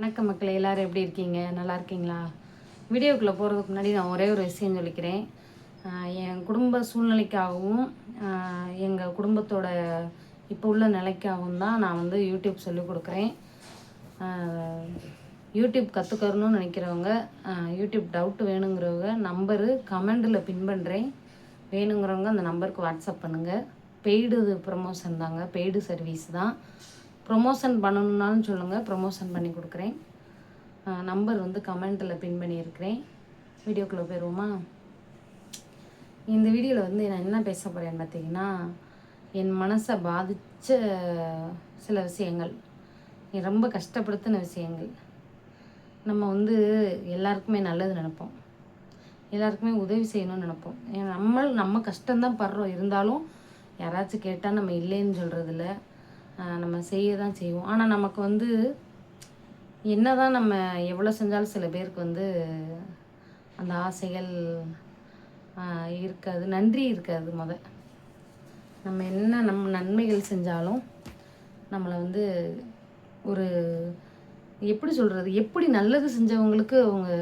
வணக்கம் மக்களே, எல்லோரும் எப்படி இருக்கீங்க? நல்லா இருக்கீங்களா? வீடியோக்குள்ளே போகிறதுக்கு முன்னாடி நான் ஒரே ஒரு விஷயம் சொல்லிக்கிறேன். என் குடும்ப சூழ்நிலைக்காகவும் எங்கள் குடும்பத்தோட இப்போ உள்ள நிலைக்காகவும் தான் நான் வந்து யூடியூப் சொல்லிக் கொடுக்குறேன். யூடியூப் கற்றுக்கறணும்னு நினைக்கிறவங்க, யூடியூப் டவுட்டு வேணுங்கிறவங்க நம்பரு கமெண்டில் பின் பண்ணுறேன். வேணுங்கிறவங்க அந்த நம்பருக்கு வாட்ஸ்அப் பண்ணுங்கள். பெய்டு ப்ரமோஷன் தாங்க, பெய்டு சர்வீஸ் தான். ப்ரொமோஷன் பண்ணணுன்னாலும் சொல்லுங்கள், ப்ரொமோஷன் பண்ணி கொடுக்குறேன். நம்பர் வந்து கமெண்ட்டில் பின் பண்ணியிருக்கிறேன். வீடியோக்குள்ளே போயிடுவோமா? இந்த வீடியோவில் வந்து நான் என்ன பேச போகிறேன்னு பார்த்தீங்கன்னா, என் மனசை பாதித்த சில விஷயங்கள், ரொம்ப கஷ்டப்படுத்தின விஷயங்கள். நம்ம வந்து எல்லாருக்குமே நல்லது நினைப்போம், எல்லாருக்குமே உதவி செய்யணும்னு நினைப்போம். நம்ம கஷ்டம்தான் படுறோம். இருந்தாலும் யாராச்சும் கேட்டால் நம்ம இல்லைன்னு சொல்கிறதில்ல, நம்ம செய்ய தான் செய்வோம். ஆனால் நமக்கு வந்து என்ன தான் நம்ம எவ்வளோ செஞ்சாலும் சில பேருக்கு வந்து அந்த ஆசைகள் இருக்காது, நன்றி இருக்காது. நம்ம என்ன நன்மைகள் செஞ்சாலும் நம்மளை வந்து ஒரு எப்படி சொல்கிறது, எப்படி நல்லது செஞ்சவங்களுக்கு அவங்க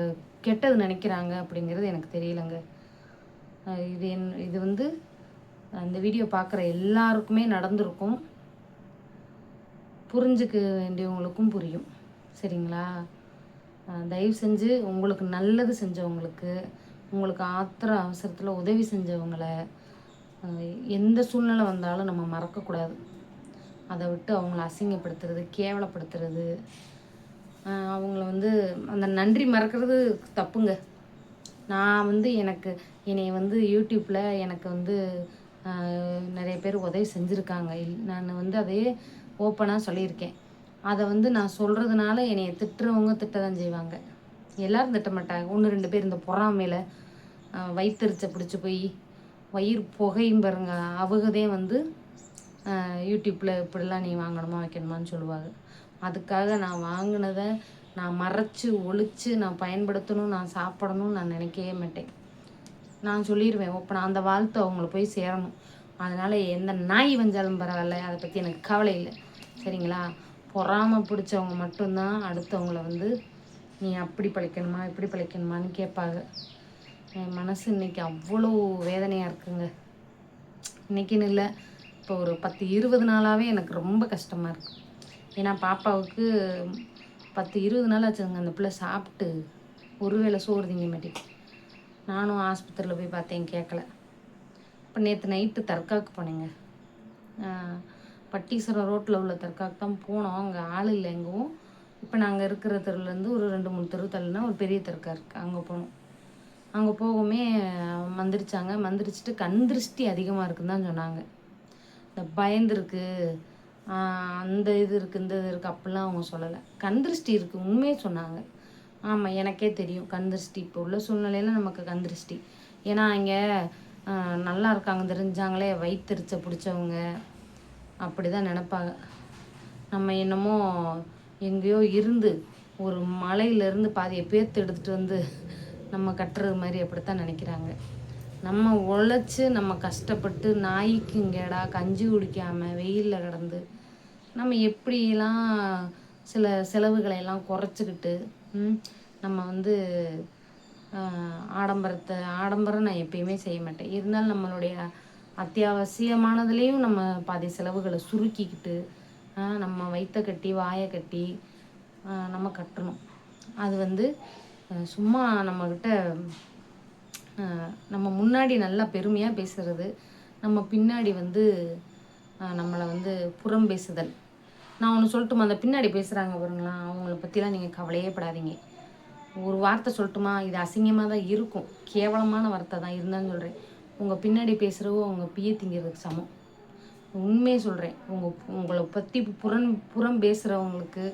கெட்டது நினைக்கிறாங்க அப்படிங்கிறது எனக்கு தெரியலைங்க. இது வந்து அந்த வீடியோ பார்க்குற எல்லாருக்குமே நடந்திருக்கும், புரிஞ்சுக்க வேண்டியவங்களுக்கும் புரியும். சரிங்களா? தயவு செஞ்சு உங்களுக்கு நல்லது செஞ்சவங்களுக்கு, உங்களுக்கு ஆத்திர அவசரத்தில் உதவி செஞ்சவங்கள எந்த சூழ்நிலை வந்தாலும் நம்ம மறக்கக்கூடாது. அதை விட்டு அவங்கள அசிங்கப்படுத்துறது, கேவலப்படுத்துறது, அவங்கள வந்து அந்த நன்றி மறக்கிறது தப்புங்க. நான் வந்து என்னை வந்து யூடியூப்பில் எனக்கு வந்து நிறைய பேர் உதவி செஞ்சுருக்காங்க. நான் வந்து அதையே ஓப்பனாக சொல்லியிருக்கேன். அதை வந்து நான் சொல்கிறதுனால என்னை திட்டுறவங்க திட்ட தான் செய்வாங்க. எல்லோரும் திட்ட மாட்டாங்க. 1-2 பேர் இந்த பொறாமையில் வயிற்றுச்ச பிடிச்சி போய் வயிறு புகையும் பாருங்க, அவகதே வந்து யூடியூப்பில் இப்படிலாம் நீ வாங்கணுமா வைக்கணுமான்னு சொல்லுவாங்க. அதுக்காக நான் வாங்கினதை நான் மறைச்சி ஒழித்து நான் பயன்படுத்தணும், நான் சாப்பிடணும்னு நான் நினைக்கவே மாட்டேன். நான் சொல்லிடுவேன் ஓப்பனாக, அந்த வாழ்த்து அவங்கள போய் சேரணும். அதனால் எந்த நாய் வந்தாலும் பரவாயில்ல, அதை பற்றி எனக்கு கவலை இல்லை. சரிங்களா? பொறாமை பிடிச்சவங்க மட்டும்தான் அடுத்தவங்கள வந்து நீ அப்படி பழிக்கணுமா இப்படி பழிக்கணுமான்னு கேட்பாங்க. என் மனசு இன்றைக்கி அவ்வளோ வேதனையாக இருக்குங்க. இன்றைக்கின்னு இல்லை, இப்போ ஒரு 10-20 நாளாகவே எனக்கு ரொம்ப கஷ்டமாக இருக்குது. ஏன்னா பாப்பாவுக்கு 10-20 நாள் ஆச்சுங்க அந்த பிள்ளை சாப்பிட்டு ஒரு வேளை சோறு திங்க மாட்டேங்குது. நானும் ஆஸ்பத்திரியில் போய் பார்த்தேன், கேட்கல. இப்போ நேற்று நைட்டு தற்காக்கு போனேங்க. பட்டீஸ்வரம் ரோட்டில் உள்ள தற்காக்கு தான் போனோம். அங்கே ஆள் இல்லை எங்கவும். இப்போ நாங்கள் இருக்கிற தெருவுலேருந்து ஒரு 2-3 தெரு தள்ளினா ஒரு பெரிய தற்கா இருக்குது, அங்கே போனோம். அங்கே போகவுமே மந்திரிச்சாங்க. மந்திரிச்சிட்டு கண் திருஷ்டி அதிகமாக இருக்குன்னு தான் சொன்னாங்க. இந்த பயந்துருக்கு, அந்த இது இருக்குது இந்த இது இருக்குது அப்படிலாம் அவங்க சொல்லலை. கண் திருஷ்டி இருக்குது உண்மையே சொன்னாங்க. ஆமாம், எனக்கே தெரியும் கண் திருஷ்டி இப்போ உள்ள சூழ்நிலையில் நமக்கு கண் திருஷ்டி. ஏன்னா இங்கே நல்லா இருக்காங்க தெரிஞ்சாங்களே, வயிற்றுச்ச பிடிச்சவங்க அப்படி தான் நினப்பாங்க. நம்ம என்னமோ எங்கேயோ இருந்து ஒரு மலையிலேருந்து பாதியை பேர்த்து எடுத்துகிட்டு வந்து நம்ம கட்டுறது மாதிரி அப்படித்தான் நினைக்கிறாங்க. நம்ம உழைச்சி நம்ம கஷ்டப்பட்டு நாய்க்குங்கேடா கஞ்சி குடிக்காமல் வெயிலில் கிடந்து நம்ம எப்படிலாம் சில செலவுகளையெல்லாம் குறைச்சிக்கிட்டு நம்ம வந்து ஆடம்பரம் நான் எப்பயுமே செய்ய மாட்டேன். இருந்தாலும் நம்மளுடைய அத்தியாவசியமானதுலேயும் நம்ம பாதி செலவுகளை சுருக்கிக்கிட்டு நம்ம வயிற்றை கட்டி வாயை கட்டி நம்ம கட்டணும். அது வந்து சும்மா நம்மக்கிட்ட நம்ம முன்னாடி நல்லா பெருமையாக பேசுகிறது, நம்ம பின்னாடி வந்து நம்மளை வந்து புறம் பேசுதல். நான் ஒன்று சொல்லட்டுமா? அந்த பின்னாடி பேசுகிறாங்க பாருங்களா, அவங்கள பற்றிலாம் நீங்கள் கவலையே படாதீங்க. ஒரு வார்த்தை சொல்லட்டுமா? இது அசிங்கமாக தான் இருக்கும், கேவலமான வார்த்தை தான் இருந்தாலும் சொல்கிறேன். உங்கள் பின்னாடி பேசுகிறவோ அவங்க பிய திங்கிறதுக்கு சமம். உண்மையே சொல்கிறேன். உங்களை பற்றி புறம் பேசுகிறவங்களுக்கு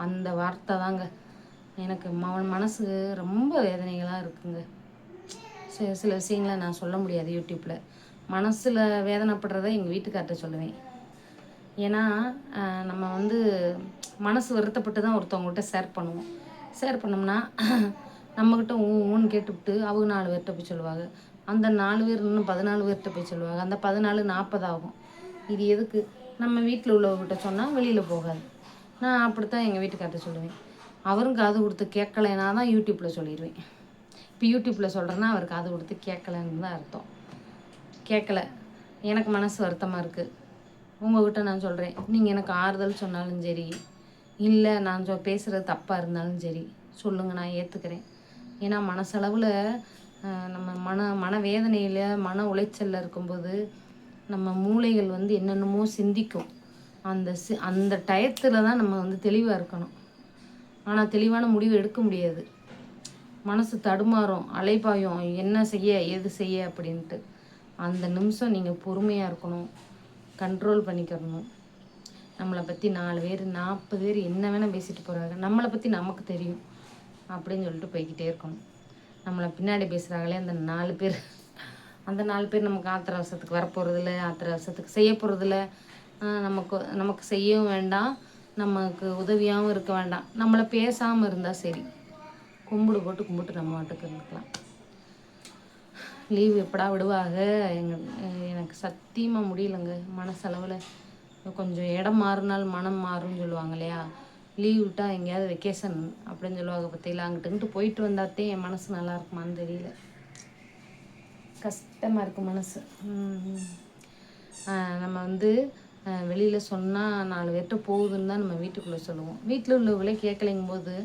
அந்த வார்த்தை தாங்க எனக்கு மனசு ரொம்ப வேதனைகளாக இருக்குங்க. சில விஷயங்களை நான் சொல்ல முடியாது யூடியூப்பில். மனசில் வேதனைப்படுறத எங்கள் வீட்டுக்கார்ட்ட சொல்லுவேன். ஏன்னா நம்ம வந்து மனசு வருத்தப்பட்டு தான் ஒருத்தவங்கள்ட்ட ஷேர் பண்ணுவோம். ஷேர் பண்ணோம்னா நம்மக்கிட்ட ஊன்னு கேட்டுவிட்டு அவங்க 4 பேர்கிட்ட போய் சொல்லுவாங்க. அந்த 4 பேர் இன்னும் 14 பேர்கிட்ட போய் சொல்லுவாங்க. அந்த 14 40 ஆகும். இது எதுக்கு? நம்ம வீட்டில் உள்ளவங்ககிட்ட சொன்னால் வெளியில் போகாது. நான் அப்படித்தான் எங்கள் வீட்டுக்கார்ட்ட சொல்லுவேன். அவரும் காது கொடுத்து கேட்கலைன்னா தான் யூடியூப்பில் சொல்லிடுவேன். இப்போ யூடியூப்பில் சொல்கிறேன்னா அவர் காது கொடுத்து கேட்கலன்னு தான் அர்த்தம். கேட்கல, எனக்கு மனசு வருத்தமாக இருக்குது. உங்கள்கிட்ட நான் சொல்கிறேன், நீங்கள் எனக்கு ஆறுதல் சொன்னாலும் சரி, இல்லை நான் பேசுகிறது தப்பாக இருந்தாலும் சரி சொல்லுங்கள், நான் ஏற்றுக்கிறேன். ஏன்னா மனசளவில் நம்ம மனவேதனையில் மன உளைச்சலில் இருக்கும்போது நம்ம மூளைகள் வந்து என்னென்னமோ சிந்திக்கும். அந்த டயத்தில் தான் நம்ம வந்து தெளிவாக இருக்கணும். ஆனால் தெளிவான முடிவு எடுக்க முடியாது. மனசு தடுமாறும், அலைபாயும், என்ன செய்ய எது செய்ய அப்படின்ட்டு. அந்த நிமிஷம் நீங்கள் பொறுமையாக இருக்கணும், கண்ட்ரோல் பண்ணிக்கிறணும். நம்மளை பற்றி 4 பேர் 40 பேர் என்ன வேணால் பேசிட்டு போகிறாங்க, நம்மளை பற்றி நமக்கு தெரியும் அப்படின்னு சொல்லிட்டு போய்கிட்டே இருக்கணும். நம்மளை பின்னாடி பேசுகிறாங்களே அந்த 4 பேர், அந்த 4 பேர் நமக்கு ஆத்திர அவசரத்துக்கு வரப்போகிறதில்ல, ஆத்திர அவசரத்துக்கு செய்ய போகிறதில்ல. நமக்கு செய்யவும் வேண்டாம், நமக்கு உதவியாகவும் இருக்க வேண்டாம். நம்மளை பேசாமல் இருந்தால் சரி, கும்பிட்டு நம்ம மாட்டுக்கு இருந்துக்கலாம். லீவ் எப்படா விடுவாங்க? எனக்கு சத்தியமாக முடியலைங்க. மனசளவில் கொஞ்சம் இடம் மாறினால் மனம் மாறும்னு சொல்லுவாங்க இல்லையா? லீவ் விட்டால் எங்கேயாவது வெக்கேஷன் அப்படின்னு சொல்லுவாங்க பார்த்தீங்களா? அங்கிட்டு போயிட்டு வந்தாத்தே என் மனசு நல்லா இருக்குமான்னு தெரியல. கஷ்டமாக இருக்குது மனசு. நம்ம வந்து வெளியில் சொன்னால் 4 பேர்கிட்ட போகுதுன்னு தான் நம்ம வீட்டுக்குள்ளே சொல்லுவோம். வீட்டில் உள்ளவங்களே கேட்கலைங்கும் போது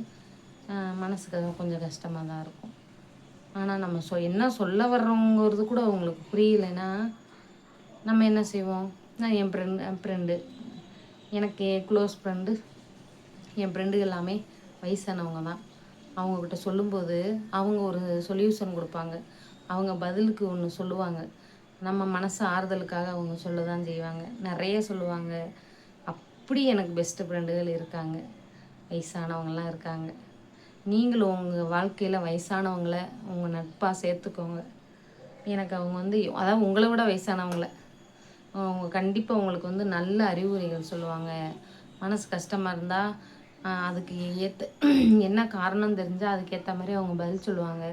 மனசுக்கு கொஞ்சம் கஷ்டமாக தான் இருக்கும். ஆனால் நம்ம என்ன சொல்ல வர்றோங்கிறது கூட அவங்களுக்கு புரியலைன்னா நம்ம என்ன செய்வோம்? நான் என் ஃப்ரெண்டு எனக்கு க்ளோஸ் ஃப்ரெண்டு, என் ஃப்ரெண்டு எல்லாமே வயசானவங்க தான். அவங்கக்கிட்ட சொல்லும்போது அவங்க ஒரு சொல்யூஷன் கொடுப்பாங்க, அவங்க பதிலுக்கு ஒன்று சொல்லுவாங்க. நம்ம மனசு ஆறுதலுக்காக அவங்க சொல்ல தான் செய்வாங்க, நிறைய சொல்லுவாங்க. அப்படி எனக்கு பெஸ்ட்டு ஃப்ரெண்டுகள் இருக்காங்க, வயசானவங்களாம் இருக்காங்க. நீங்களும் உங்கள் வாழ்க்கையில் வயசானவங்கள உங்கள் நட்பாக சேர்த்துக்கோங்க. எனக்கு அவங்க வந்து அதாவது உங்களை விட வயசானவங்கள அவங்க கண்டிப்பாக உங்களுக்கு வந்து நல்ல அறிவுரைகள் சொல்லுவாங்க. மனசு கஷ்டமாக இருந்தால் அதுக்கு என்ன காரணம் தெரிஞ்சால் அதுக்கேற்ற மாதிரி அவங்க பதில் சொல்லுவாங்க.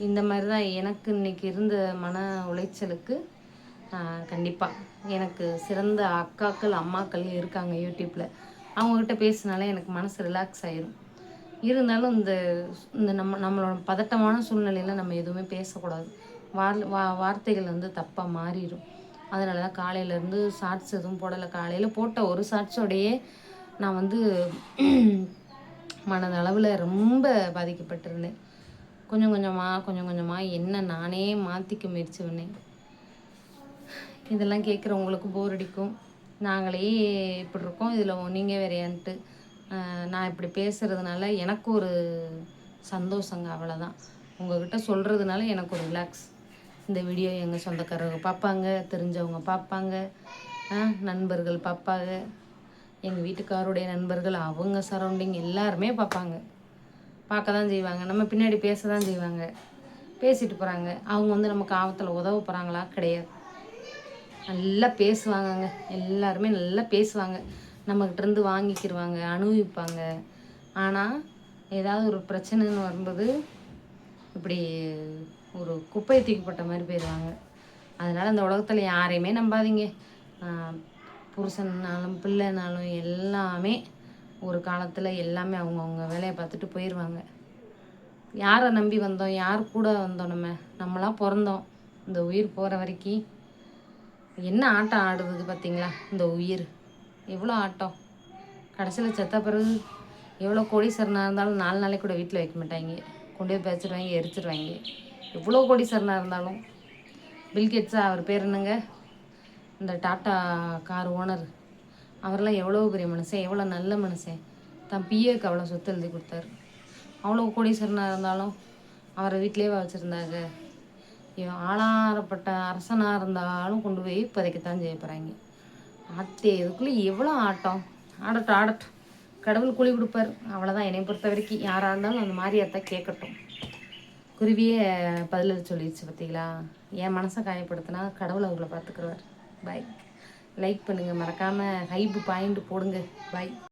இந்த மாதிரி தான் எனக்கு இன்றைக்கி இருந்த மன உளைச்சலுக்கு கண்டிப்பாக எனக்கு சிறந்த அக்காக்கள் அம்மாக்கள் இருக்காங்க யூடியூப்பில். அவங்கக்கிட்ட பேசினாலே எனக்கு மனசு ரிலாக்ஸ் ஆகிடும். இருந்தாலும் இந்த நம்மளோட பதட்டமான சூழ்நிலையில் நம்ம எதுவுமே பேசக்கூடாது. வார்த்தைகள் வந்து தப்பாக மாறிடும். அதனால தான் காலையிலேருந்து ஷார்ட்ஸ் எதுவும் போடலை. காலையில் போட்ட ஒரு ஷார்ட்ஸோடையே நான் வந்து மனதளவில் ரொம்ப பாதிக்கப்பட்டிருந்தேன். கொஞ்சம் கொஞ்சமாக என்ன நானே மாற்றிக்க முயற்சி பண்ணேன். இதெல்லாம் கேட்குறவங்களுக்கு போர் அடிக்கும். நாங்களே இப்படி இருக்கோம், இதில் நீங்கள் வேறையான்ட்டு நான் இப்படி பேசுகிறதுனால எனக்கு ஒரு சந்தோஷங்க, அவ்வளோதான். உங்கள்கிட்ட சொல்கிறதுனால எனக்கு ஒரு ரிலாக்ஸ். இந்த வீடியோ எங்கள் சொந்தக்காரங்க பார்ப்பாங்க, தெரிஞ்சவங்க பார்ப்பாங்க, நண்பர்கள் பார்ப்பாங்க, எங்கள் வீட்டுக்காருடைய நண்பர்கள், அவங்க சரௌண்டிங் எல்லாருமே பார்ப்பாங்க. பார்க்க தான் செய்வாங்க, நம்ம பின்னாடி பேச தான் செய்வாங்க, பேசிட்டு போகிறாங்க. அவங்க வந்து நமக்கு ஆபத்தில் உதவ போகிறாங்களா? கிடையாது. நல்லா பேசுவாங்கங்க, எல்லாருமே நல்லா பேசுவாங்க, நம்மக்கிட்டேருந்து வாங்கிக்கிடுவாங்க, அனுபவிப்பாங்க. ஆனால் ஏதாவது ஒரு பிரச்சனைன்னு வரும்போது இப்படி ஒரு குப்பையை தூக்கிப்பட்ட மாதிரி போயிடுவாங்க. அதனால் இந்த உலகத்தில் யாரையுமே நம்பாதீங்க. புருஷன்னாலும் பிள்ளைனாலும் எல்லாமே ஒரு காலத்தில் எல்லாமே அவங்கவுங்க வேலையை பார்த்துட்டு போயிடுவாங்க. யாரை நம்பி வந்தோம், யார் கூட வந்தோம்? நம்மளாம் பிறந்தோம், இந்த உயிர் போகிற வரைக்கும் என்ன ஆட்டம் ஆடுது பார்த்தீங்களா? இந்த உயிர் எவ்வளோ ஆட்டம். கடைசியில் செத்த பிறகு எவ்வளோ கோடீஸ்வரனாக இருந்தாலும் 4 நாளைக்கு கூட வீட்டில் வைக்க மாட்டாங்க, கொண்டு போய் பேச்சிடுவாங்க, எரிச்சிடுவாங்க. எவ்வளோ கோடீஸ்வரனாக இருந்தாலும். பில்கேட்ஸா அவர் பேர் என்னங்க, இந்த டாட்டா கார் ஓனர், அவரெல்லாம் எவ்வளோ பெரிய மனுஷன், எவ்வளோ நல்ல மனுஷன். தன் பிஏக்கு அவ்வளோ சொத்து எழுதி கொடுத்தாரு. அவ்வளோ கோடீஸ்வரனாக இருந்தாலும் அவரை வீட்டிலேயே வச்சுருந்தாங்க. ஆளாரப்பட்ட அரசனாக இருந்தாலும் கொண்டு போய் புதைக்கத்தான் செய்ய போகிறாங்க. இதுக்குள்ளே எவ்வளோ ஆட்டம். ஆடட்டும், கடவுள் கூலி கொடுப்பார், அவ்வளோதான். என்னை பொறுத்த வரைக்கும் யாராக இருந்தாலும் அந்த மாதிரியாத்தான் கேட்கட்டும். குருவியே பதில் சொல்லிடுச்சு பார்த்தீங்களா? என் மனசை காயப்படுத்தினா கடவுள் அவர்களை பார்த்துக்குருவார். பாய். லைக் பண்ணுங்கள், மறக்காமல் ஹைப்பு பாயிண்ட் போடுங்க. பாய்.